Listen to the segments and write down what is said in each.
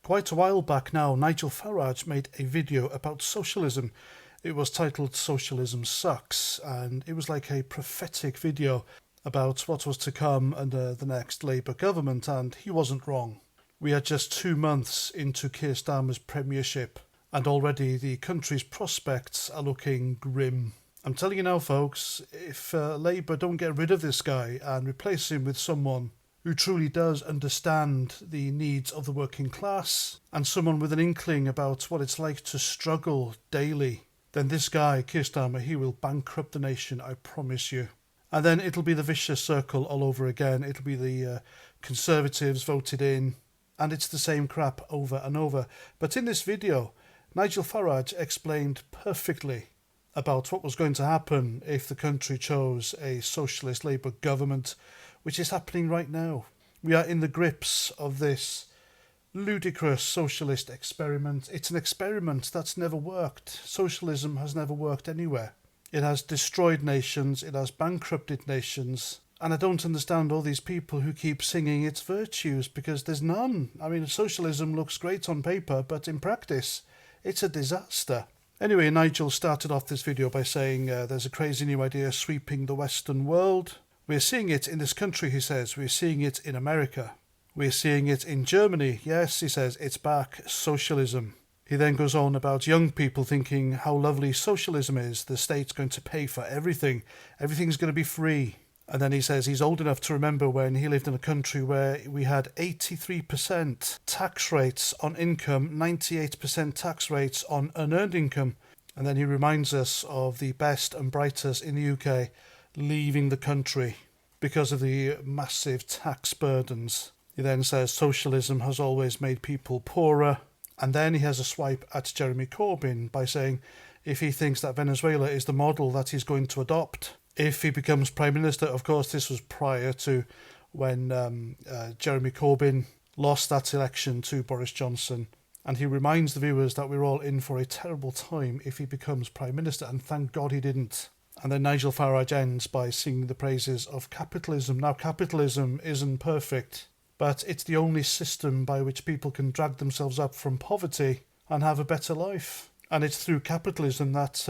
Quite a while back now, Nigel Farage made a video about socialism. It was titled Socialism Sucks, and it was like a prophetic video about what was to come under the next Labour government, and he wasn't wrong. We are just 2 months into Keir Starmer's premiership, and already the country's prospects are looking grim. I'm telling you now, folks, if Labour don't get rid of this guy and replace him with someone who truly does understand the needs of the working class and someone with an inkling about what it's like to struggle daily, then this guy, Keir Starmer, he will bankrupt the nation, I promise you. And then it'll be the vicious circle all over again. It'll be the Conservatives voted in, and it's the same crap over and over. But in this video, Nigel Farage explained perfectly about what was going to happen if the country chose a socialist Labour government, which is happening right now. We are in the grips of this ludicrous socialist experiment. It's an experiment that's never worked. Socialism has never worked anywhere. It has destroyed nations, it has bankrupted nations, and I don't understand all these people who keep singing its virtues, because there's none. I mean, socialism looks great on paper, but in practice, it's a disaster. Anyway, Nigel started off this video by saying there's a crazy new idea sweeping the Western world. We're seeing it in this country, he says. We're seeing it in America. We're seeing it in Germany. Yes, he says, it's back, socialism. He then goes on about young people thinking how lovely socialism is. The state's going to pay for everything. Everything's going to be free. And then he says he's old enough to remember when he lived in a country where we had 83% tax rates on income, 98% tax rates on unearned income. And then he reminds us of the best and brightest in the UK leaving the country because of the massive tax burdens. He then says socialism has always made people poorer. And then he has a swipe at Jeremy Corbyn by saying if he thinks that Venezuela is the model that he's going to adopt if he becomes Prime Minister. Of course, this was prior to when Jeremy Corbyn lost that election to Boris Johnson. And he reminds the viewers that we're all in for a terrible time if he becomes Prime Minister, and thank God he didn't. And then Nigel Farage ends by singing the praises of capitalism. Now, capitalism isn't perfect, but it's the only system by which people can drag themselves up from poverty and have a better life. And it's through capitalism that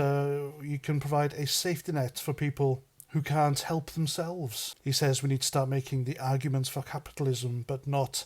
you can provide a safety net for people who can't help themselves. He says we need to start making the arguments for capitalism, but not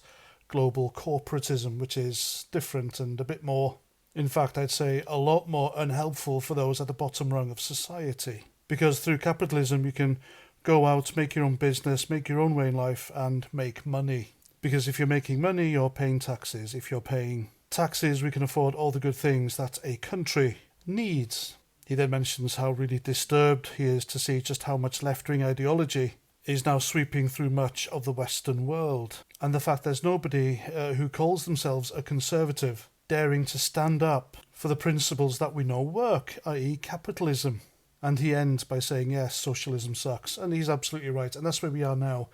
global corporatism, which is different and a bit more, in fact, I'd say a lot more unhelpful for those at the bottom rung of society. Because through capitalism, you can go out, make your own business, make your own way in life, and make money. Because if you're making money, you're paying taxes. If you're paying taxes, we can afford all the good things that a country needs. He then mentions how really disturbed he is to see just how much left-wing ideology is now sweeping through much of the Western world. And the fact there's nobody who calls themselves a conservative daring to stand up for the principles that we know work, i.e. capitalism. And he ends by saying, yes, socialism sucks. And he's absolutely right. And that's where we are now.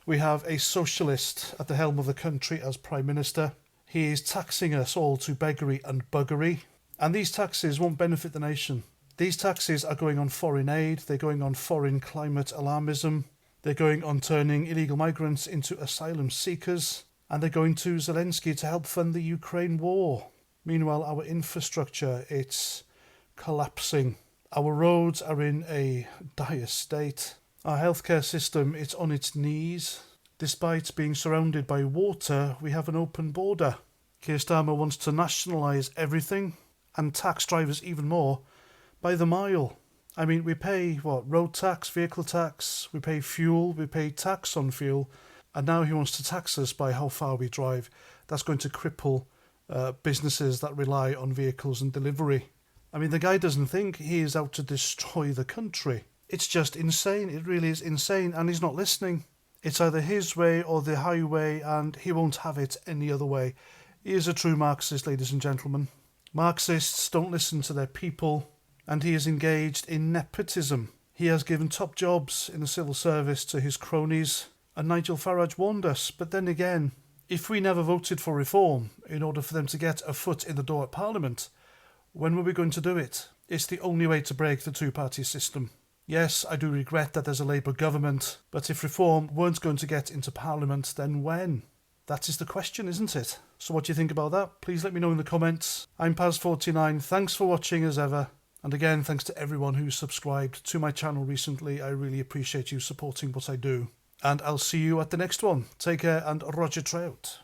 We have a socialist at the helm of the country as Prime Minister. He is taxing us all to beggary and buggery. And these taxes won't benefit the nation. These taxes are going on foreign aid. They're going on foreign climate alarmism. They're going on turning illegal migrants into asylum seekers. And they're going to Zelensky to help fund the Ukraine war. Meanwhile, our infrastructure, it's collapsing. Our roads are in a dire state. Our healthcare system, it's on its knees. Despite being surrounded by water, we have an open border. Keir Starmer wants to nationalise everything and tax drivers even more by the mile. I mean, we pay, road tax, vehicle tax, we pay fuel, we pay tax on fuel, and now he wants to tax us by how far we drive. That's going to cripple businesses that rely on vehicles and delivery. I mean, the guy doesn't think he is out to destroy the country. It's just insane. It really is insane, and he's not listening. It's either his way or the highway, and he won't have it any other way. He is a true Marxist, ladies and gentlemen. Marxists don't listen to their people, and he is engaged in nepotism. He has given top jobs in the civil service to his cronies, and Nigel Farage warned us. But then again, if we never voted for reform in order for them to get a foot in the door at Parliament, when were we going to do it? It's the only way to break the two-party system. Yes, I do regret that there's a Labour government, but if reform weren't going to get into Parliament, then when? That is the question, isn't it? So what do you think about that? Please let me know in the comments. I'm Paz49. Thanks for watching as ever. And again, thanks to everyone who's subscribed to my channel recently. I really appreciate you supporting what I do. And I'll see you at the next one. Take care and Roger Trout.